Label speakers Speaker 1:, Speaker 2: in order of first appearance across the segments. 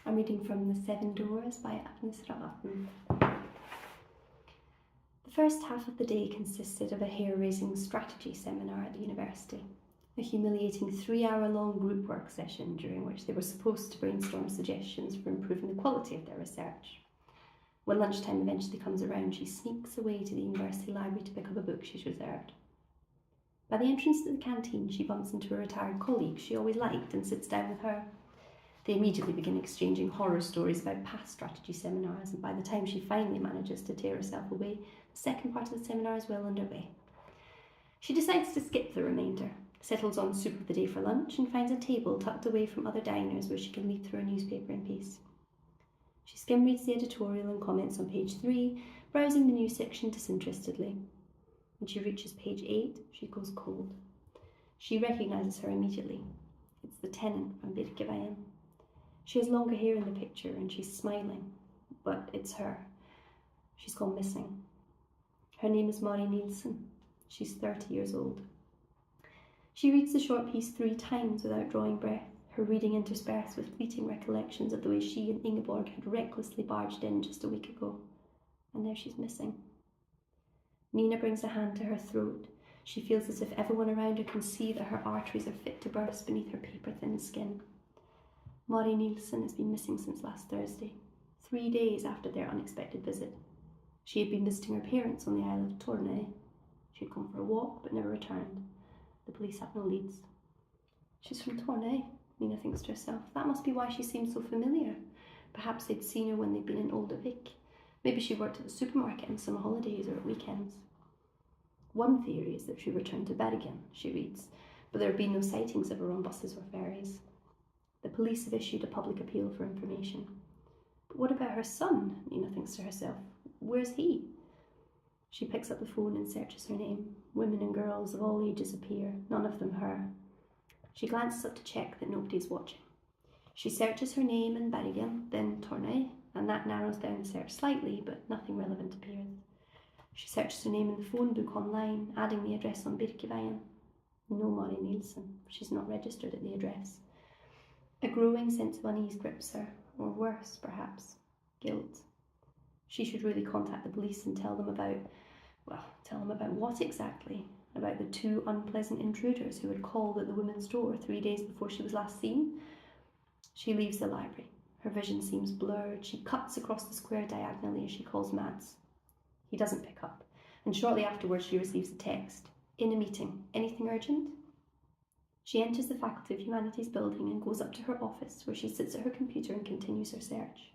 Speaker 1: I'm reading from The Seven Doors by Agnes Ravatn. The first half of the day consisted of a hair-raising strategy seminar at the university, a humiliating 3-hour-long group work session during which they were supposed to brainstorm suggestions for improving the quality of their research. When lunchtime eventually comes around, she sneaks away to the university library to pick up a book she's reserved. By the entrance to the canteen, she bumps into a retired colleague she always liked and sits down with her. They immediately begin exchanging horror stories about past strategy seminars, and by the time she finally manages to tear herself away, the second part of the seminar is well underway. She decides to skip the remainder, settles on soup of the day for lunch, and finds a table tucked away from other diners where she can leaf through a newspaper in peace. She skim reads the editorial and comments on page 3, browsing the news section disinterestedly. When she reaches page 8, she goes cold. She recognises her immediately. It's the tenant from Birkeveien. She has longer hair in the picture and she's smiling, but it's her. She's gone missing. Her name is Mari Nielsen. She's 30 years old. She reads the short piece 3 times without drawing breath, her reading interspersed with fleeting recollections of the way she and Ingeborg had recklessly barged in just a week ago. And now she's missing. Nina brings a hand to her throat. She feels as if everyone around her can see that her arteries are fit to burst beneath her paper-thin skin. Mari Nielsen has been missing since last Thursday, 3 days after their unexpected visit. She had been visiting her parents on the isle of Tornay. She had gone for a walk but never returned. The police have no leads. She's from Tornay, Nina thinks to herself. That must be why she seems so familiar. Perhaps they'd seen her when they'd been in Oldavik. Maybe she worked at the supermarket on summer holidays or at weekends. One theory is that she returned to Bergen, she reads, but there have been no sightings of her on buses or ferries. The police have issued a public appeal for information. But what about her son? Nina thinks to herself. Where's he? She picks up the phone and searches her name. Women and girls of all ages appear, none of them her. She glances up to check that nobody is watching. She searches her name in Bergen, then Tornay, and that narrows down the search slightly, but nothing relevant appears. She searches her name in the phone book online, adding the address on Birkeveien. No Mari Nielsen. She's not registered at the address. A growing sense of unease grips her, or worse, perhaps, guilt. She should really contact the police and tell them about what exactly? About the 2 unpleasant intruders who had called at the women's door 3 days before she was last seen? She leaves the library. Her vision seems blurred. She cuts across the square diagonally as she calls Mads. He doesn't pick up, and shortly afterwards she receives a text. In a meeting. Anything urgent? She enters the Faculty of Humanities building and goes up to her office, where she sits at her computer and continues her search.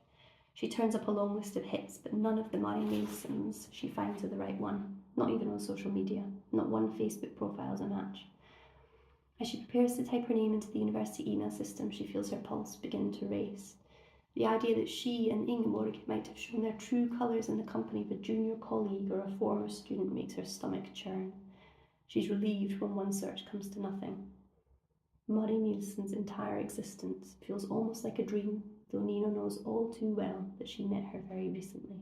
Speaker 1: She turns up a long list of hits, but none of the Mari Nielsens she finds are the right one, not even on social media. Not one Facebook profile is a match. As she prepares to type her name into the university email system, she feels her pulse begin to race. The idea that she and Ingeborg might have shown their true colours in the company of a junior colleague or a former student makes her stomach churn. She's relieved when one search comes to nothing. Mari Nielsen's entire existence feels almost like a dream, though Nina knows all too well that she met her very recently.